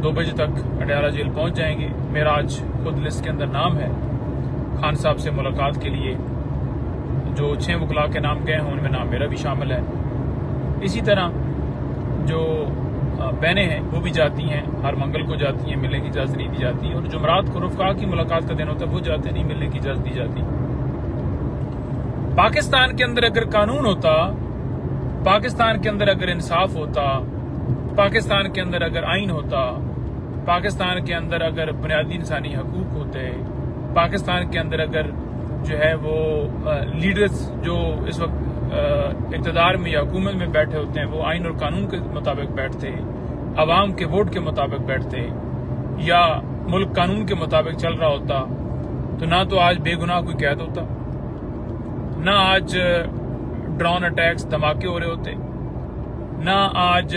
2 بجے تک اڈیالہ جیل پہنچ جائیں گے۔ میرا آج خود لسٹ کے اندر نام ہے خان صاحب سے ملاقات کے لیے، جو 6 وکلاء کے نام گئے ہیں ان میں نام میرا بھی شامل ہے۔ اسی طرح جو بہنیں ہیں وہ بھی جاتی ہیں، ہر منگل کو جاتی ہیں، ملنے کی اجازت نہیں دی جاتی، اور جمعرات کو رفقا کی ملاقات کا دن ہوتا ہے وہ جاتے نہیں، ملنے کی اجازت دی جاتی۔ پاکستان کے اندر اگر قانون ہوتا، پاکستان کے اندر اگر انصاف ہوتا، پاکستان کے اندر اگر آئین ہوتا، پاکستان کے اندر اگر بنیادی انسانی حقوق ہوتے، پاکستان کے اندر اگر جو ہے وہ لیڈرز جو اس وقت اقتدار میں یا حکومت میں بیٹھے ہوتے ہیں وہ آئین اور قانون کے مطابق بیٹھتے، عوام کے ووٹ کے مطابق بیٹھتے، یا ملک قانون کے مطابق چل رہا ہوتا، تو نہ تو آج بے گناہ کوئی قید ہوتا، نہ آج ڈرون اٹیکس دھماکے ہو رہے ہوتے، نہ آج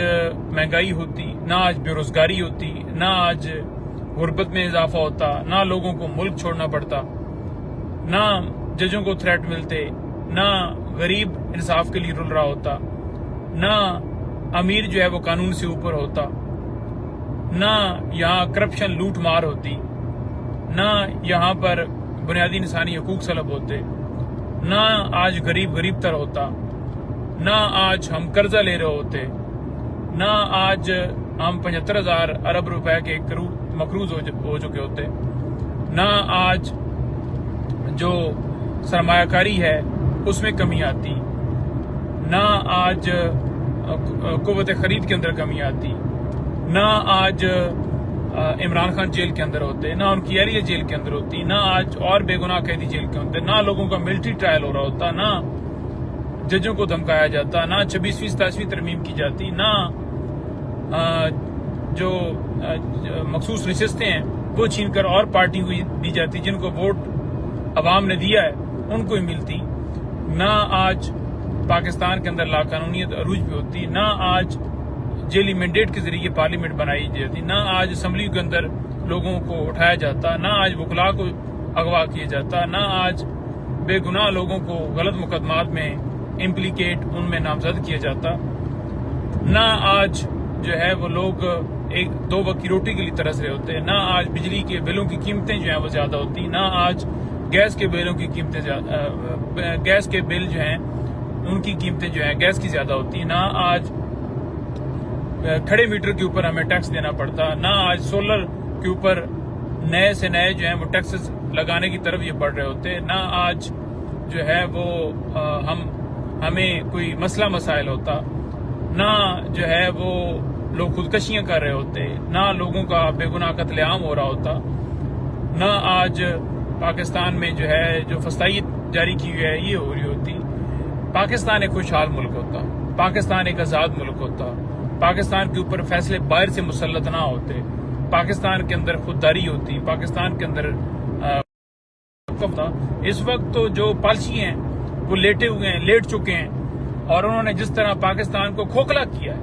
مہنگائی ہوتی، نہ آج بے روزگاری ہوتی، نہ آج غربت میں اضافہ ہوتا، نہ لوگوں کو ملک چھوڑنا پڑتا، نہ ججوں کو تھریٹ ملتے، نہ غریب انصاف کے لیے رل رہا ہوتا، نہ امیر جو ہے وہ قانون سے اوپر ہوتا، نہ یہاں کرپشن لوٹ مار ہوتی، نہ یہاں پر بنیادی انسانی حقوق سلب ہوتے، نہ آج غریب غریب تر ہوتا، نہ آج ہم قرضہ لے رہے ہوتے، نہ آج ہم 75,000 ارب روپے کے مقروض ہو چکے ہوتے، نہ آج جو سرمایہ کاری ہے اس میں کمی آتی، نہ آج قوت خرید کے اندر کمی آتی، نہ آج عمران خان جیل کے اندر ہوتے، نہ ان کی ایریا جیل کے اندر ہوتی، نہ آج اور بے گناہ قیدی جیل کے اندر، نہ لوگوں کا ملٹری ٹرائل ہو رہا ہوتا، نہ ججوں کو دھمکایا جاتا، نہ 26ویں 27ویں ترمیم کی جاتی، نہ جو مخصوص نشستیں ہیں وہ چھین کر اور پارٹی کو دی جاتی جن کو ووٹ عوام نے دیا ہے ان کو ہی ملتی، نہ آج پاکستان کے اندر لا قانونیت عروج پہ ہوتی، نہ آج جیلی مینڈیٹ کے ذریعے پارلیمنٹ بنائی جاتی، نہ آج اسمبلی کے اندر لوگوں کو اٹھایا جاتا، نہ آج وکلاء کو اغوا کیا جاتا، نہ آج بے گناہ لوگوں کو غلط مقدمات میں امپلیکیٹ ان میں نامزد کیا جاتا، نہ آج جو ہے وہ لوگ 1-2 وقت کی روٹی کے لیے ترس رہے ہوتے، نہ آج بجلی کے بلوں کی قیمتیں جو ہیں وہ زیادہ ہوتی، نہ آج گیس کے بلوں کی قیمتیں گیس کے بل جو ہیں ان کی قیمتیں جو ہیں گیس کی زیادہ ہوتی، نہ آج کھڑے میٹر کے اوپر ہمیں ٹیکس دینا پڑتا، نہ آج سولر کے اوپر نئے سے نئے جو ہیں وہ ٹیکسز لگانے کی طرف یہ بڑھ رہے ہوتے، نہ آج جو ہے وہ ہمیں کوئی مسئلہ مسائل ہوتا، نہ جو ہے وہ لوگ خودکشیاں کر رہے ہوتے، نہ لوگوں کا بے گناہ قتل عام ہو رہا ہوتا، نہ آج پاکستان میں جو ہے جو فسطائیت جاری کی ہوئی ہے یہ ہو رہی ہوتی۔ پاکستان ایک خوشحال ملک ہوتا، پاکستان ایک آزاد ملک ہوتا، پاکستان کے اوپر فیصلے باہر سے مسلط نہ ہوتے، پاکستان کے اندر خودداری ہوتی، پاکستان کے اندر اس وقت تو جو پالسی ہیں وہ لیٹے ہوئے ہیں، لیٹ چکے ہیں، اور انہوں نے جس طرح پاکستان کو کھوکھلا کیا ہے،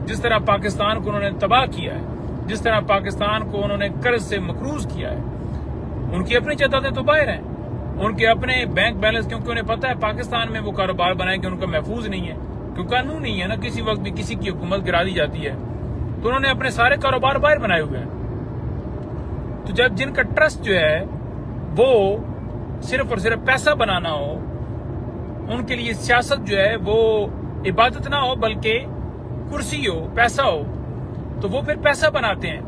جس طرح پاکستان کو انہوں نے تباہ کیا ہے، جس طرح پاکستان کو انہوں نے قرض سے مقروض کیا ہے، ان کی اپنی جائیدادیں تو باہر ہیں، ان کے اپنے بینک بیلنس، کیونکہ انہیں پتہ ہے پاکستان میں وہ کاروبار بنائیں کہ ان کا محفوظ نہیں ہے، کیونکہ قانون نہیں ہے نا، کسی وقت بھی کسی کی حکومت گرا دی جاتی ہے، تو انہوں نے اپنے سارے کاروبار باہر بنائے ہوئے ہیں۔ تو جب جن کا ٹرسٹ جو ہے وہ صرف اور صرف پیسہ بنانا ہو، ان کے لیے سیاست جو ہے وہ عبادت نہ ہو بلکہ کرسی ہو، پیسہ ہو، تو وہ پھر پیسہ بناتے ہیں،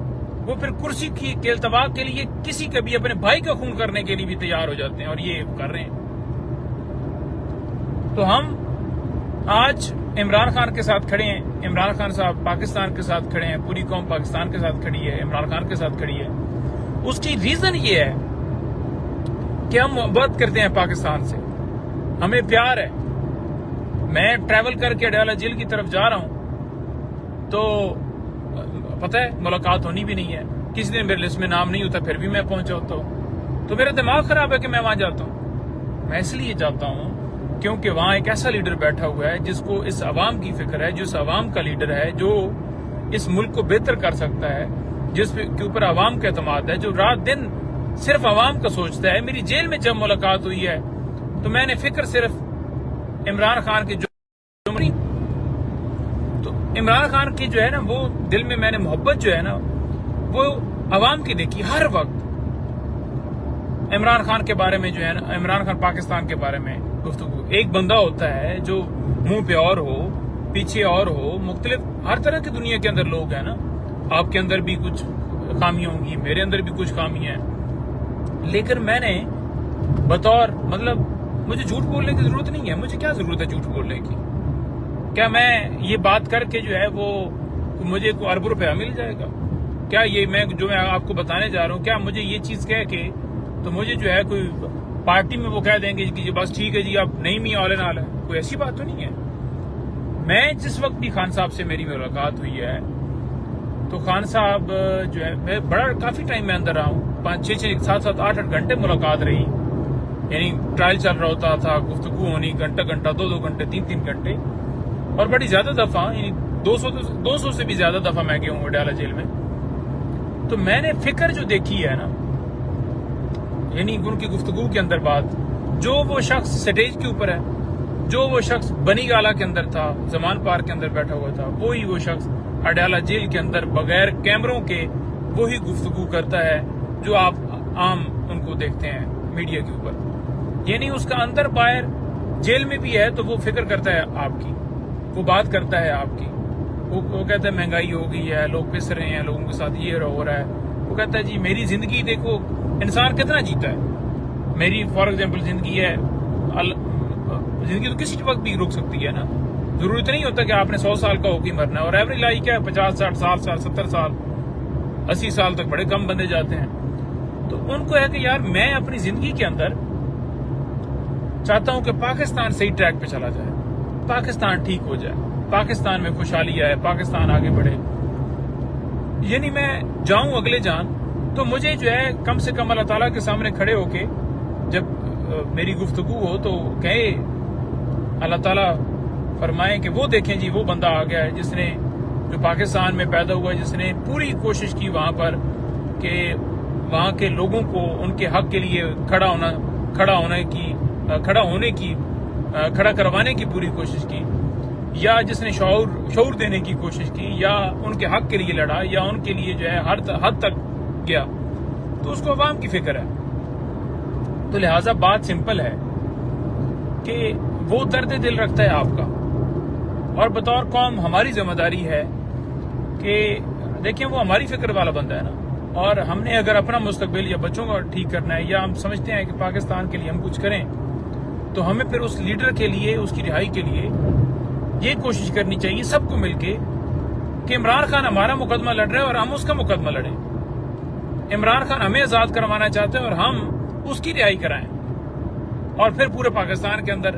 وہ پھر کرسی کے التوا کے لیے کسی کا بھی اپنے بھائی کا خون کرنے کے لیے بھی تیار ہو جاتے ہیں، اور یہ کر رہے ہیں۔ تو ہم آج عمران خان کے ساتھ کھڑے ہیں، عمران خان صاحب پاکستان کے ساتھ کھڑے ہیں، پوری قوم پاکستان کے ساتھ کھڑی ہے، عمران خان کے ساتھ کھڑی ہے۔ اس کی ریزن یہ ہے کہ ہم محبت کرتے ہیں پاکستان سے، ہمیں پیار ہے۔ میں ٹریول کر کے اڈیالہ جیل کی طرف جا رہا ہوں تو پتہ ہے ملاقات ہونی بھی نہیں ہے، کسی دن میرے لسٹ میں نام نہیں ہوتا پھر بھی میں پہنچ جاتا ہوں، تو میرا دماغ خراب ہے کہ میں وہاں جاتا ہوں۔ میں اس لیے جاتا ہوں کیونکہ وہاں ایک ایسا لیڈر بیٹھا ہوا ہے جس کو اس عوام کی فکر ہے، جو اس عوام کا لیڈر ہے، جو اس ملک کو بہتر کر سکتا ہے، جس کے اوپر عوام کا اعتماد ہے، جو رات دن صرف عوام کا سوچتا ہے۔ میری جیل میں جب ملاقات ہوئی ہے تو میں نے فکر صرف عمران خان کی تو عمران خان کی جو ہے نا وہ دل میں میں نے محبت جو ہے نا وہ عوام کی دیکھی ہر وقت عمران خان کے بارے میں جو ہے نا، عمران خان پاکستان کے بارے میں گفتگو. ایک بندہ ہوتا ہے جو منہ پہ اور ہو، پیچھے اور ہو، مختلف ہر طرح کی دنیا کے اندر لوگ ہیں نا. آپ کے اندر بھی کچھ خامیاں ہوں گی، میرے اندر بھی کچھ خامیاں ہیں، لیکن میں نے بطور مجھے جھوٹ بولنے کی ضرورت نہیں ہے. مجھے کیا ضرورت ہے جھوٹ بولنے کی؟ کیا میں یہ بات کر کے جو ہے وہ مجھے کوئی ارب روپیہ مل جائے گا؟ کیا یہ میں آپ کو بتانے جا رہا ہوں، کیا مجھے یہ چیز کہہ کے تو مجھے جو ہے کوئی پارٹی میں وہ کہہ دیں گے کہ بس ٹھیک ہے جی اب نہیں می اولے نال ہے؟ کوئی ایسی بات تو نہیں ہے. میں جس وقت بھی خان صاحب سے میری ملاقات ہوئی ہے تو خان صاحب جو ہے میں کافی ٹائم میں اندر رہا ہوں، 5-6 7 8 گھنٹے ملاقات رہی. یعنی ٹرائل چل رہا ہوتا تھا، گفتگو ہونی گھنٹہ 2 گھنٹے 3 گھنٹے، اور بڑی زیادہ دفعہ یعنی 200 سے بھی زیادہ دفعہ میں گیا ہوں اڈیالہ جیل میں. تو میں نے فکر جو دیکھی ہے نا، یعنی ان کی گفتگو کے اندر بات، جو وہ شخص سٹیج کے اوپر ہے، جو وہ شخص بنی گالا کے اندر تھا، زمان پارک کے اندر بیٹھا ہوا تھا، وہی وہ شخص اڈیالہ جیل کے اندر بغیر کیمروں کے وہی گفتگو کرتا ہے جو آپ عام ان کو دیکھتے ہیں میڈیا کے اوپر. یعنی اس کا اندر باہر جیل میں بھی ہے تو وہ فکر کرتا ہے آپ کی، وہ بات کرتا ہے آپ کی. وہ کہتا ہے مہنگائی ہو گئی ہے، لوگ پس رہے ہیں، لوگوں کے ساتھ یہ ہو رہا ہے. وہ کہتا ہے جی میری زندگی دیکھو انسان کتنا جیتا ہے. میری فار ایگزامپل زندگی ہے، زندگی تو کسی وقت بھی رک سکتی ہے نا. ضرورت نہیں ہوتا کہ آپ نے 100 سال کا ہو کے مرنا ہے. اور ایوریج لائف کیا ہے، 50 60 60 سال 70 سال 80 سال تک بڑے کم بندے جاتے ہیں. تو ان کو ہے کہ یار میں اپنی زندگی کے اندر چاہتا ہوں کہ پاکستان صحیح ٹریک پہ چلا جائے، پاکستان ٹھیک ہو جائے، پاکستان میں خوشحالی آئے، پاکستان آگے بڑھے. یعنی میں جاؤں اگلے جان تو مجھے جو ہے کم سے کم اللہ تعالیٰ کے سامنے کھڑے ہو کے جب میری گفتگو ہو تو کہے اللہ تعالیٰ فرمائے کہ وہ دیکھیں جی وہ بندہ آ گیا ہے جس نے، جو پاکستان میں پیدا ہوا، جس نے پوری کوشش کی وہاں پر کہ وہاں کے لوگوں کو ان کے حق کے لیے کھڑا کروانے کی پوری کوشش کی، یا جس نے شعور دینے کی کوشش کی، یا ان کے حق کے لیے لڑا، یا ان کے لیے جو ہے ہر حد تک گیا. تو اس کو عوام کی فکر ہے. تو لہٰذا بات سمپل ہے کہ وہ درد دل رکھتا ہے آپ کا، اور بطور قوم ہماری ذمہ داری ہے کہ دیکھیں وہ ہماری فکر والا بندہ ہے نا. اور ہم نے اگر اپنا مستقبل یا بچوں کو ٹھیک کرنا ہے، یا ہم سمجھتے ہیں کہ پاکستان کے لیے ہم کچھ کریں، تو ہمیں پھر اس لیڈر کے لیے، اس کی رہائی کے لیے یہ کوشش کرنی چاہیے سب کو مل کے کہ عمران خان ہمارا مقدمہ لڑ رہا ہے اور ہم اس کا مقدمہ لڑیں. عمران خان ہمیں آزاد کروانا چاہتے ہیں اور ہم اس کی رہائی کرائیں، اور پھر پورے پاکستان کے اندر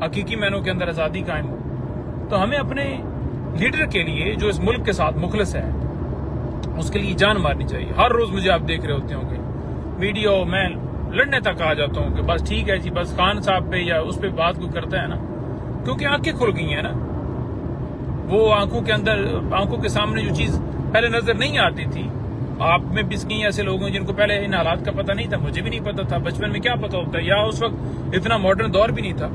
حقیقی معنوں کے اندر آزادی قائم ہو. تو ہمیں اپنے لیڈر کے لیے جو اس ملک کے ساتھ مخلص ہے اس کے لیے جان مارنی چاہیے. ہر روز مجھے آپ دیکھ رہے ہوتے ہوں گے ویڈیو میں لڑنے تک آ جاتا ہوں کہ بس ٹھیک ہے جی، بس خان صاحب پہ یا اس پہ بات کو کرتا ہے نا، کیونکہ آنکھیں کھل گئی ہیں نا. وہ آنکھوں کے سامنے جو چیز پہلے نظر نہیں آتی تھی، آپ میں بھی کئی ایسے لوگ ہیں جن کو پہلے ان حالات کا پتہ نہیں تھا. مجھے بھی نہیں پتا تھا، بچپن میں کیا پتا ہوتا ہے، یا اس وقت اتنا ماڈرن دور بھی نہیں تھا.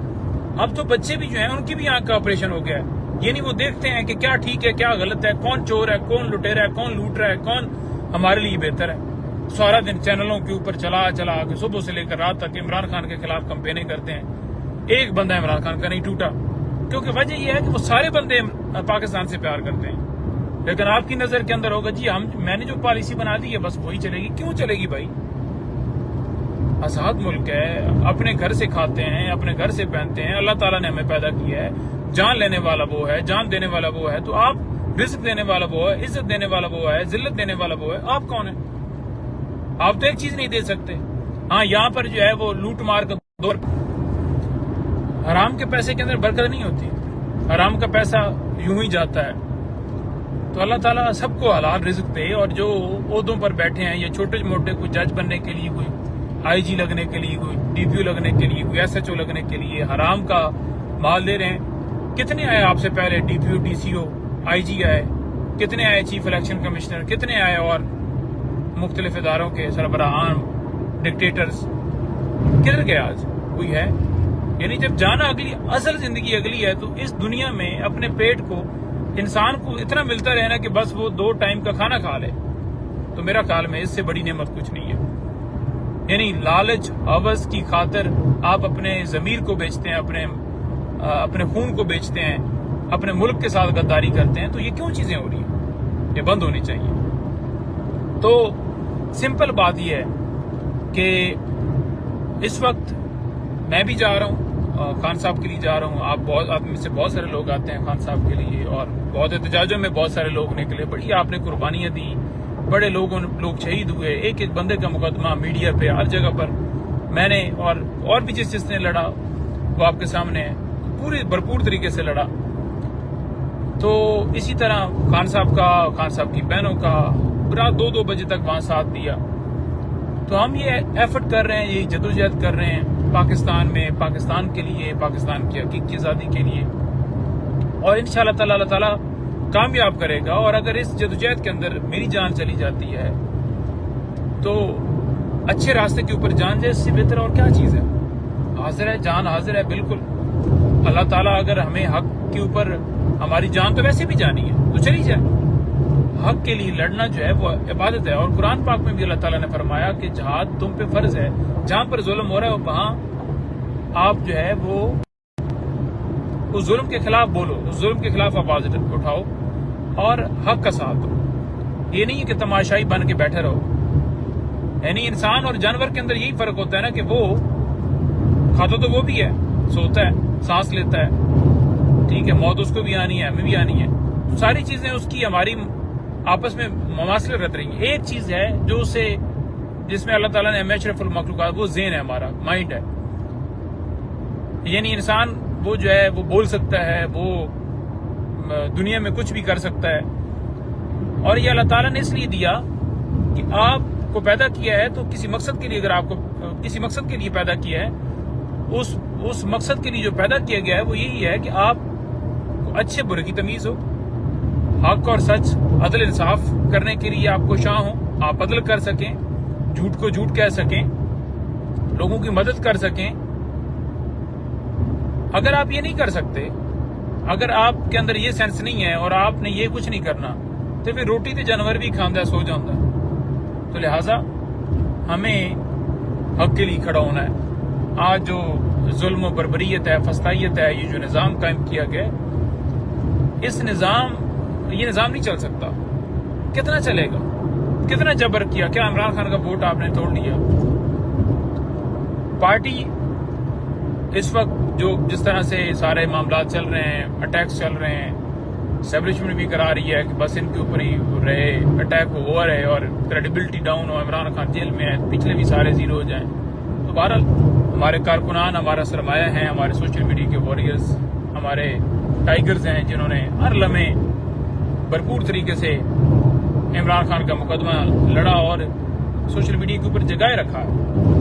اب تو بچے بھی جو ہیں ان کی بھی آنکھ کا آپریشن ہو گیا ہے. یعنی وہ دیکھتے ہیں کہ کیا ٹھیک ہے، کیا غلط ہے، کون چور ہے، کون لٹیرا ہے، کون لوٹ رہا ہے، کون ہمارے لیے بہتر ہے. سارا دن چینلوں کے اوپر چلا کے صبح سے لے کر رات تک عمران خان کے خلاف کمپینیں کرتے ہیں. ایک بندہ عمران خان کا نہیں ٹوٹا، کیونکہ وجہ یہ ہے کہ وہ سارے بندے پاکستان سے پیار کرتے ہیں. لیکن آپ کی نظر کے اندر ہوگا جی میں نے جو پالیسی بنا دی ہے بس وہی چلے گی. کیوں چلے گی بھائی؟ آزاد ملک ہے، اپنے گھر سے کھاتے ہیں، اپنے گھر سے پہنتے ہیں. اللہ تعالیٰ نے ہمیں پیدا کیا ہے، جان لینے والا وہ ہے، جان دینے والا وہ ہے. تو آپ رزق دینے والا وہ ہے، عزت دینے والا وہ ہے، ذلت دینے والا وہ ہے. آپ کون ہیں؟ آپ تو ایک چیز نہیں دے سکتے. ہاں یہاں پر جو ہے وہ لوٹ مار کا دور، حرام کے پیسے کے اندر برکت نہیں ہوتی، حرام کا پیسہ یوں ہی جاتا ہے. تو اللہ تعالیٰ سب کو حلال رزق دے. اور جو عہدوں پر بیٹھے ہیں، یا چھوٹے موٹے کوئی جج بننے کے لیے، کوئی آئی جی لگنے کے لیے، کوئی ڈی پی او لگنے کے لیے، کوئی ایس ایچ او لگنے کے لیے حرام کا مال دے رہے ہیں. کتنے آئے آپ سے پہلے ڈی پی او، ڈی سی او، آئی جی آئے، کتنے آئے چیف الیکشن کمشنر، کتنے آئے اور مختلف اداروں کے سربراہان، ڈکٹیٹرز. کدھر گئے آج؟ کوئی ہے؟ یعنی جب جانا اگلی، اصل زندگی اگلی ہے، تو اس دنیا میں اپنے پیٹ کو، انسان کو اتنا ملتا رہنا کہ بس وہ 2 ٹائم کا کھانا کھا لے. تو میرا خیال میں اس سے بڑی نعمت کچھ نہیں ہے. یعنی لالچ ہوس کی خاطر آپ اپنے ضمیر کو بیچتے ہیں, اپنے خون کو بیچتے ہیں, اپنے ملک کے ساتھ غداری کرتے ہیں. تو یہ کیوں چیزیں ہو رہی ہیں؟ یہ بند ہونی چاہیے. تو سمپل بات یہ ہے کہ اس وقت میں بھی جا رہا ہوں, خان صاحب کے لیے جا رہا ہوں. آپ میں سے بہت سارے لوگ آتے ہیں خان صاحب کے لیے, اور بہت احتجاجوں میں بہت سارے لوگ نکلے. بڑی آپ نے قربانیاں دی, بڑے لوگ شہید ہوئے. ایک بندے کا مقدمہ میڈیا پہ ہر جگہ پر میں نے اور بھی جس نے لڑا وہ آپ کے سامنے ہے, پوری بھرپور طریقے سے لڑا. تو اسی طرح خان صاحب کی بہنوں کا رات 2 بجے تک وہاں ساتھ دیا. تو ہم یہ ایفرٹ کر رہے ہیں, یہ جدوجہد کر رہے ہیں پاکستان میں, پاکستان کے لیے, پاکستان کی حقیقی آزادی کے لیے, اور انشاءاللہ تعالی اللہ تعالیٰ کامیاب کرے گا. اور اگر اس جدوجہد کے اندر میری جان چلی جاتی ہے تو اچھے راستے کے اوپر جان جائے, اس سے بہتر اور کیا چیز ہے. حاضر ہے, جان حاضر ہے بالکل. اللہ تعالیٰ اگر ہمیں حق کے اوپر, ہماری جان تو ویسے بھی جانی ہے تو چلی جائے. حق کے لیے لڑنا جو ہے وہ عبادت ہے. اور قرآن پاک میں بھی اللہ تعالیٰ نے فرمایا کہ جہاد تم پہ فرض ہے. جہاں پر ظلم ہو رہا ہے وہاں آپ جو ہے وہ اس ظلم کے خلاف بولو, اس ظلم کے خلاف آواز اٹھاؤ اور حق کا ساتھ دو. یہ نہیں ہے کہ تماشائی بن کے بیٹھے رہو. یعنی انسان اور جانور کے اندر یہی فرق ہوتا ہے نا کہ وہ کھاتا تو وہ بھی ہے, سوتا ہے, سانس لیتا ہے, ٹھیک ہے, موت اس کو بھی آنی ہے, ہمیں بھی آنی ہے. تو ساری چیزیں اس کی ہماری آپس میں مماثلت رہتی رہیں گی. ایک چیز ہے جس میں اللہ تعالیٰ نے اشرف المخلوقات, وہ ذہن ہے, ہمارا مائنڈ ہے. یعنی انسان وہ جو ہے وہ بول سکتا ہے, وہ دنیا میں کچھ بھی کر سکتا ہے. اور یہ اللہ تعالیٰ نے اس لیے دیا کہ آپ کو پیدا کیا ہے تو کسی مقصد کے لیے, اگر آپ کو کسی مقصد کے لیے پیدا کیا ہے, اس مقصد کے لیے جو پیدا کیا گیا ہے وہ یہی ہے کہ آپ کو اچھے برے کی تمیز ہو, حق اور سچ, عدل انصاف کرنے کے لیے آپ کو شاں ہو, آپ عدل کر سکیں, جھوٹ کو جھوٹ کہہ سکیں, لوگوں کی مدد کر سکیں. اگر آپ یہ نہیں کر سکتے, اگر آپ کے اندر یہ سینس نہیں ہے اور آپ نے یہ کچھ نہیں کرنا, تو پھر روٹی تے جانور بھی کھاندہ سو جاندہ. تو لہٰذا ہمیں حق کے لیے کھڑا ہونا ہے. آج جو ظلم و بربریت ہے, فسطائیت ہے, یہ جو نظام قائم کیا گیا, یہ نظام نہیں چل سکتا. کتنا چلے گا, کتنا جبر کیا, کیا عمران خان کا ووٹ آپ نے توڑ لیا؟ پارٹی اس وقت جس طرح سے سارے معاملات چل رہے ہیں, اٹیکس چل رہے ہیں, اسٹیبلشمنٹ بھی کرا رہی ہے کہ بس ان کے اوپر ہی رہے, اٹیک ہو رہے اور کریڈیبلٹی ڈاؤن ہو, عمران خان جیل میں ہے, پچھلے بھی سارے زیرو ہو جائیں. تو بہرحال ہمارے کارکنان ہمارا سرمایہ ہیں, ہمارے سوشل میڈیا کے وارئرز ہمارے ٹائیگرز ہیں, جنہوں نے ہر لمحے بھرپور طریقے سے عمران خان کا مقدمہ لڑا اور سوشل میڈیا کے اوپر جگائے رکھا ہے.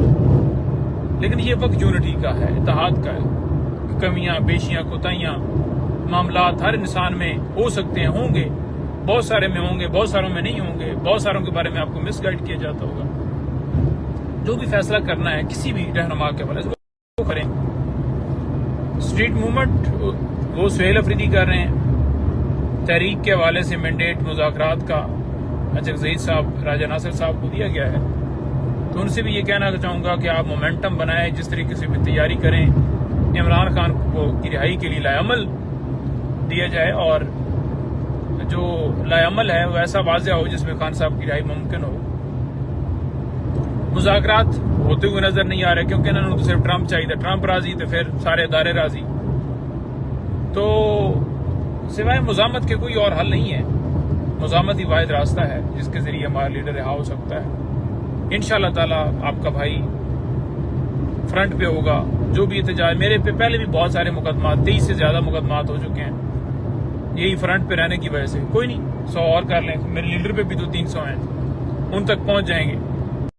لیکن یہ وقت یونٹی کا ہے, اتحاد کا ہے. کمیاں, بیشیاں, کوتاہیاں, معاملات ہر انسان میں ہو سکتے ہیں, ہوں گے, بہت سارے میں ہوں گے, بہت ساروں میں نہیں ہوں گے, بہت ساروں کے بارے میں آپ کو مس گائیڈ کیا جاتا ہوگا. جو بھی فیصلہ کرنا ہے کسی بھی رہنما کے حوالے سے وہ کریں. اسٹریٹ موومنٹ وہ سہیل افریدی کر رہے ہیں. تحریک کے حوالے سے مینڈیٹ مذاکرات کا اجر زہید صاحب, راجہ ناصر صاحب کو دیا گیا ہے. تو ان سے بھی یہ کہنا چاہوں گا کہ آپ مومنٹم بنائیں, جس طریقے سے بھی تیاری کریں, عمران خان کو کی رہائی کے لیے لائے عمل دیا جائے, اور جو لائے عمل ہے وہ ایسا واضح ہو جس میں خان صاحب کی رہائی ممکن ہو. مذاکرات ہوتے ہوئے نظر نہیں آ رہے, کیونکہ انہوں نے تو صرف ٹرمپ چاہیے تھا, ٹرمپ راضی تو پھر سارے ادارے راضی. تو سوائے مزاحمت کے کوئی اور حل نہیں ہے. مزاحمت ہی واحد راستہ ہے جس کے ذریعے ہمارا لیڈر رہا ہو سکتا ہے. انشاءاللہ تعالیٰ آپ کا بھائی فرنٹ پہ ہوگا. جو بھی احتجاج, میرے پہ پہلے بھی بہت سارے مقدمات, 23 سے زیادہ مقدمات ہو چکے ہیں یہی فرنٹ پہ رہنے کی وجہ سے. کوئی نہیں, 100 اور کر لیں, میرے لیڈر پہ بھی 200-300 ہیں, ان تک پہنچ جائیں گے.